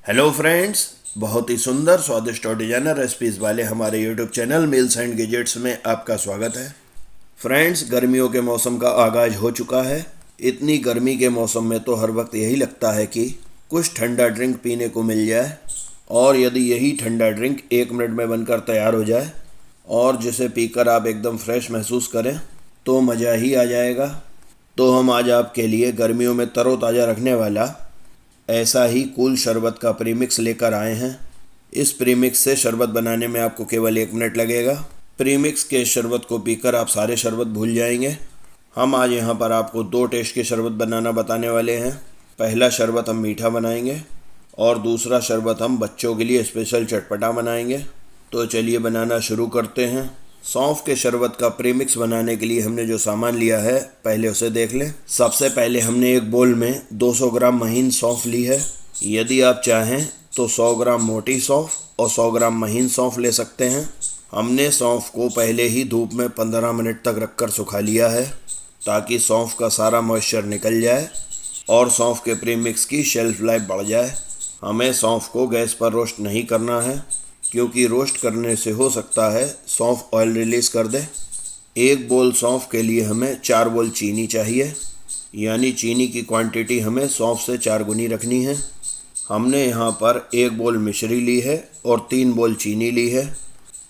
Hello friends, बहुत ही सुंदर स्वादिष्ट और डिजाइनर रेसिपीज वाले हमारे YouTube channel meals and gadgets में आपका स्वागत है। फ्रेंड्स, गर्मियों के मौसम का आगाज हो चुका है। इतनी गर्मी के मौसम में तो हर वक्त यही लगता है कि कुछ ठंडा ड्रिंक पीने को मिल जाए, और यदि यही ठंडा ड्रिंक 1 मिनट में बनकर तैयार हो जाए और जिसे पीकर आप एकदम फ्रेश महसूस करें तो मज़ा ही आ जाएगा। तो हम आज आपके लिए गर्मियों में तरोताज़ा रखने वाला ऐसा ही कूल शरबत का प्रीमिक्स लेकर आए हैं। इस प्रीमिक्स से शरबत बनाने में आपको केवल 1 मिनट लगेगा। प्रीमिक्स के शरबत को पीकर आप सारे शरबत भूल जाएंगे। हम आज यहाँ पर आपको 2 टेस्ट के शरबत बनाना बताने वाले हैं। पहला शरबत हम मीठा बनाएंगे और दूसरा शरबत हम बच्चों के लिए स्पेशल चटपटा बनाएंगे। तो चलिए बनाना शुरू करते हैं। सौंफ के शरबत का प्रीमिक्स बनाने के लिए हमने जो सामान लिया है पहले उसे देख लें। सबसे पहले हमने एक बोल में 200 ग्राम महीन सौंफ ली है। यदि आप चाहें तो 100 ग्राम मोटी सौंफ और 100 ग्राम महीन सौंफ ले सकते हैं। हमने सौंफ को पहले ही धूप में 15 मिनट तक रखकर सुखा लिया है ताकि सौंफ का सारा मॉइस्चर निकल जाए और सौंफ के प्रीमिक्स की शेल्फ लाइफ बढ़ जाए। हमें सौंफ को गैस पर रोस्ट नहीं करना है क्योंकि रोस्ट करने से हो सकता है सौंफ ऑयल रिलीज कर दे। एक बोल सौंफ के लिए हमें 4 बोल चीनी चाहिए, यानी चीनी की क्वांटिटी हमें सौंफ से 4 गुनी रखनी है। हमने यहाँ पर 1 बोल मिश्री ली है और 3 बोल चीनी ली है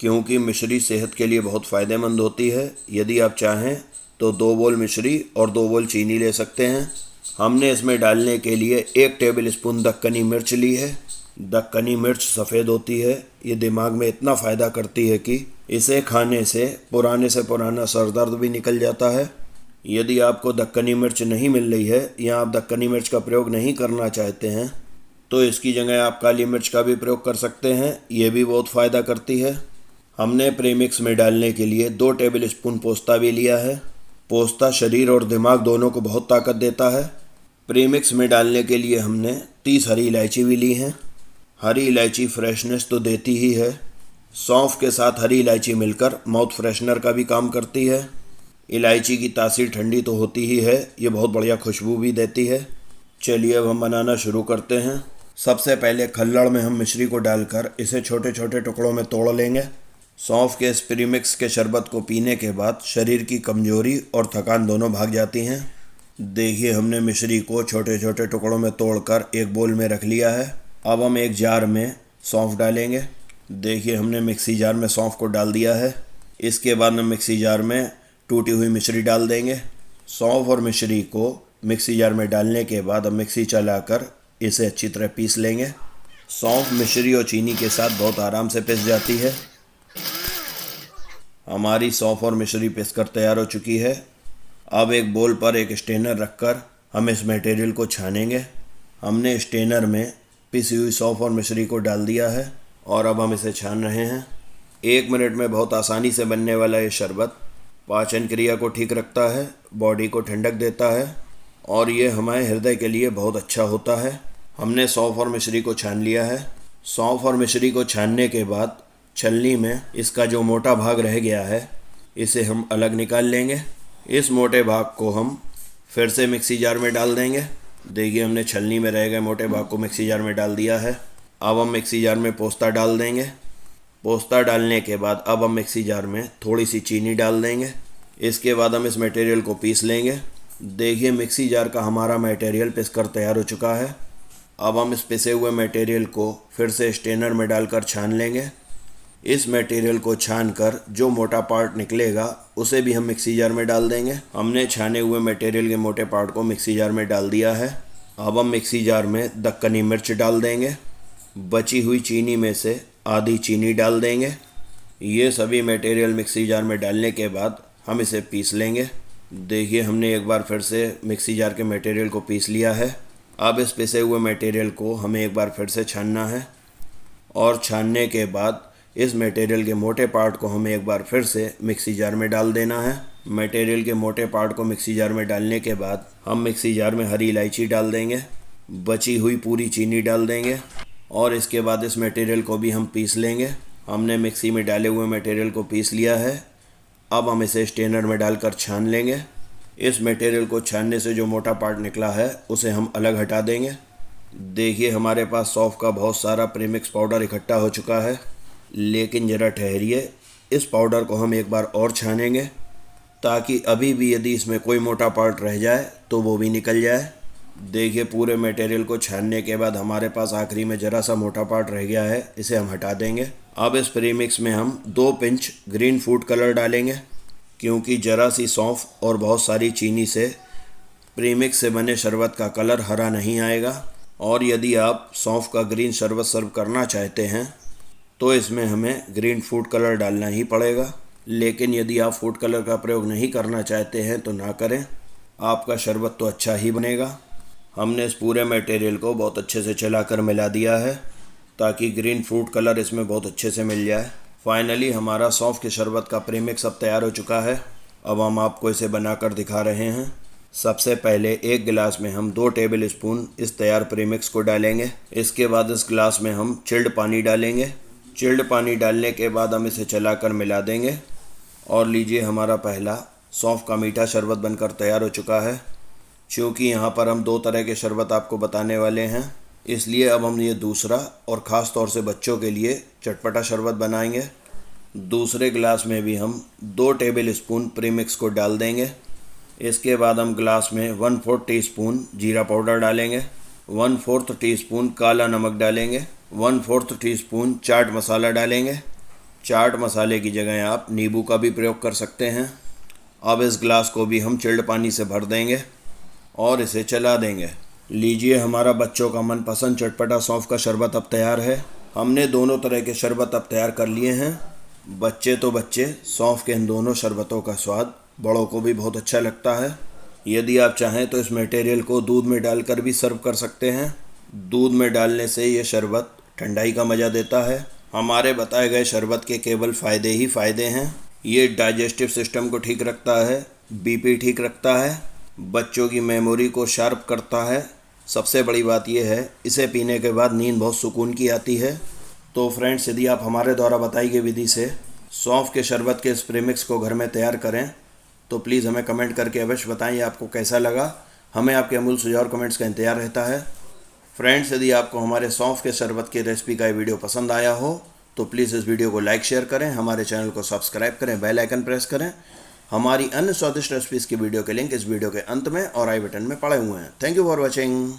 क्योंकि मिश्री सेहत के लिए बहुत फ़ायदेमंद होती है। यदि आप चाहें तो 2 बोल मिश्री और 2 बोल चीनी ले सकते हैं। हमने इसमें डालने के लिए 1 टेबल स्पून दक्कनी मिर्च ली है। दक्कनी मिर्च सफ़ेद होती है। ये दिमाग में इतना फ़ायदा करती है कि इसे खाने से पुराना सर दर्द भी निकल जाता है। यदि आपको दक्कनी मिर्च नहीं मिल रही है या आप दक्कनी मिर्च का प्रयोग नहीं करना चाहते हैं तो इसकी जगह आप काली मिर्च का भी प्रयोग कर सकते हैं। ये भी बहुत फ़ायदा करती है। हमने प्रीमिक्स में डालने के लिए 2 टेबल स्पून पोस्ता भी लिया है। पोस्ता शरीर और दिमाग दोनों को बहुत ताकत देता है। प्रीमिक्स में डालने के लिए हमने 30 हरी इलायची भी ली हैं। हरी इलायची फ्रेशनेस तो देती ही है। सौंफ के साथ हरी इलायची मिलकर माउथ फ्रेशनर का भी काम करती है। इलायची की तासीर ठंडी तो होती ही है, ये बहुत बढ़िया खुशबू भी देती है। चलिए अब हम बनाना शुरू करते हैं। सबसे पहले खल्लड़ में हम मिश्री को डालकर इसे छोटे छोटे टुकड़ों में तोड़ लेंगे। सौंफ के इस प्रीमिक्स के शरबत को पीने के बाद शरीर की कमजोरी और थकान दोनों भाग जाती हैं। देखिए, हमने मिश्री को छोटे छोटे टुकड़ों में तोड़कर एक बोल में रख लिया है। अब हम एक जार में सौंफ डालेंगे। देखिए, हमने मिक्सी जार में सौंफ को डाल दिया है। इसके बाद हम मिक्सी जार में टूटी हुई मिश्री डाल देंगे। सौंफ और मिश्री को मिक्सी जार में डालने के बाद हम मिक्सी चलाकर इसे अच्छी तरह पीस लेंगे। सौंफ मिश्री और चीनी के साथ बहुत आराम से पिस जाती है। हमारी सौंफ और मिश्री पिस कर तैयार हो चुकी है। अब एक बोल पर एक स्ट्रेनर रखकर हम इस मटेरियल को छानेंगे। हमने स्ट्रेनर में पिसी हुई सौंफ और मिश्री को डाल दिया है और अब हम इसे छान रहे हैं। 1 मिनट में बहुत आसानी से बनने वाला ये शरबत पाचन क्रिया को ठीक रखता है, बॉडी को ठंडक देता है और ये हमारे हृदय के लिए बहुत अच्छा होता है। हमने सौंफ और मिश्री को छान लिया है। सौंफ और मिश्री को छानने के बाद छलनी में इसका जो मोटा भाग रह गया है इसे हम अलग निकाल लेंगे। इस मोटे भाग को हम फिर से मिक्सी जार में डाल देंगे। देखिए, हमने छलनी में रह गए मोटे भाग को मिक्सी जार में डाल दिया है। अब हम मिक्सी जार में पोस्ता डाल देंगे। पोस्ता डालने के बाद अब हम मिक्सी जार में थोड़ी सी चीनी डाल देंगे। इसके बाद हम इस मटेरियल को पीस लेंगे। देखिए, मिक्सी जार का हमारा मटेरियल पिस कर तैयार हो चुका है। अब हम इस पिसे हुए मटेरियल को फिर से स्ट्रेनर में डालकर छान लेंगे। इस मटेरियल को छानकर जो मोटा पार्ट निकलेगा उसे भी हम मिक्सी जार में डाल देंगे। हमने छाने हुए मटेरियल के मोटे पार्ट को मिक्सी जार में डाल दिया है। अब हम मिक्सी जार में दक्कनी मिर्च डाल देंगे। बची हुई चीनी में से आधी चीनी डाल देंगे। ये सभी मटेरियल मिक्सी जार में डालने के बाद हम इसे पीस लेंगे। देखिए, हमने एक बार फिर से मिक्सी जार के मटेरियल को पीस लिया है। अब इस पिसे हुए मटेरियल को हमें एक बार फिर से छानना है और छानने के बाद इस मटेरियल के मोटे पार्ट को हमें एक बार फिर से मिक्सी जार में डाल देना है। मटेरियल के मोटे पार्ट को मिक्सी जार में डालने के बाद हम मिक्सी जार में हरी इलायची डाल देंगे, बची हुई पूरी चीनी डाल देंगे और इसके बाद इस मटेरियल को भी हम पीस लेंगे। हमने मिक्सी में डाले हुए मटेरियल को पीस लिया है। अब हम इसे स्ट्रेनर में डालकर छान लेंगे। इस मटेरियल को छानने से जो मोटा पार्ट निकला है उसे हम अलग हटा देंगे। देखिए हमारे पास सौंफ का बहुत सारा प्रीमिक्स पाउडर इकट्ठा हो चुका है, लेकिन ज़रा ठहरिए, इस पाउडर को हम एक बार और छानेंगे ताकि अभी भी यदि इसमें कोई मोटा पार्ट रह जाए तो वो भी निकल जाए। देखिए पूरे मटेरियल को छानने के बाद हमारे पास आखिरी में ज़रा सा मोटा पार्ट रह गया है, इसे हम हटा देंगे। अब इस प्रीमिक्स में हम 2 पिंच ग्रीन फूड कलर डालेंगे, क्योंकि ज़रा सी सौंफ और बहुत सारी चीनी से प्रीमिक्स से बने शरबत का कलर हरा नहीं आएगा। और यदि आप सौंफ का ग्रीन शरबत सर्व करना चाहते हैं तो इसमें हमें ग्रीन फूड कलर डालना ही पड़ेगा, लेकिन यदि आप फूड कलर का प्रयोग नहीं करना चाहते हैं तो ना करें, आपका शरबत तो अच्छा ही बनेगा। हमने इस पूरे मटेरियल को बहुत अच्छे से चलाकर मिला दिया है ताकि ग्रीन फूड कलर इसमें बहुत अच्छे से मिल जाए। फाइनली हमारा सौंफ के शरबत का प्रीमिक्स अब तैयार हो चुका है। अब हम आपको इसे बनाकर दिखा रहे हैं। सबसे पहले एक गिलास में हम 2 टेबल स्पून इस तैयार प्रीमिक्स को डालेंगे। इसके बाद इस गिलास में हम चिल्ड पानी डालेंगे। चिल्ड पानी डालने के बाद हम इसे चलाकर मिला देंगे। और लीजिए हमारा पहला सौंफ का मीठा शरबत बनकर तैयार हो चुका है। चूँकि यहाँ पर हम 2 तरह के शरबत आपको बताने वाले हैं, इसलिए अब हम ये दूसरा और ख़ास तौर से बच्चों के लिए चटपटा शरबत बनाएंगे। दूसरे गिलास में भी हम 2 टेबल स्पून प्रीमिक्स को डाल देंगे। इसके बाद हम गिलास में 1/4 टीस्पून जीरा पाउडर डालेंगे, 1/4 टीस्पून काला नमक डालेंगे, 1/4 टीस्पून चाट मसाला डालेंगे। चाट मसाले की जगह आप नींबू का भी प्रयोग कर सकते हैं। अब इस गिलास को भी हम चिल्ड पानी से भर देंगे और इसे चला देंगे। लीजिए हमारा बच्चों का मनपसंद चटपटा सौंफ का शरबत अब तैयार है। हमने दोनों तरह के शरबत अब तैयार कर लिए हैं। बच्चे तो बच्चे, सौंफ के इन दोनों शरबतों का स्वाद बड़ों को भी बहुत अच्छा लगता है। यदि आप चाहें तो इस मटेरियल को दूध में डालकर भी सर्व कर सकते हैं। दूध में डालने से ये शरबत ठंडाई का मज़ा देता है। हमारे बताए गए शरबत के केवल फ़ायदे ही फ़ायदे हैं। ये डाइजेस्टिव सिस्टम को ठीक रखता है, बीपी ठीक रखता है, बच्चों की मेमोरी को शार्प करता है। सबसे बड़ी बात यह है, इसे पीने के बाद नींद बहुत सुकून की आती है। तो फ्रेंड्स, यदि आप हमारे द्वारा बताई गई विधि से सौंफ के शरबत के इस प्रीमिक्स को घर में तैयार करें तो प्लीज़ हमें कमेंट करके अवश्य बताएं आपको कैसा लगा। हमें आपके अमूल्य सुझाव और कमेंट्स का इंतजार रहता है। फ्रेंड्स, यदि आपको हमारे सौंफ के शरबत की रेसिपी का ये वीडियो पसंद आया हो तो प्लीज़ इस वीडियो को लाइक शेयर करें, हमारे चैनल को सब्सक्राइब करें, बेल आइकन प्रेस करें। हमारी अन्य स्वादिष्ट रेसिपीज़ की वीडियो के लिंक इस वीडियो के अंत में और आई बटन में पड़े हुए हैं। Thank you for watching.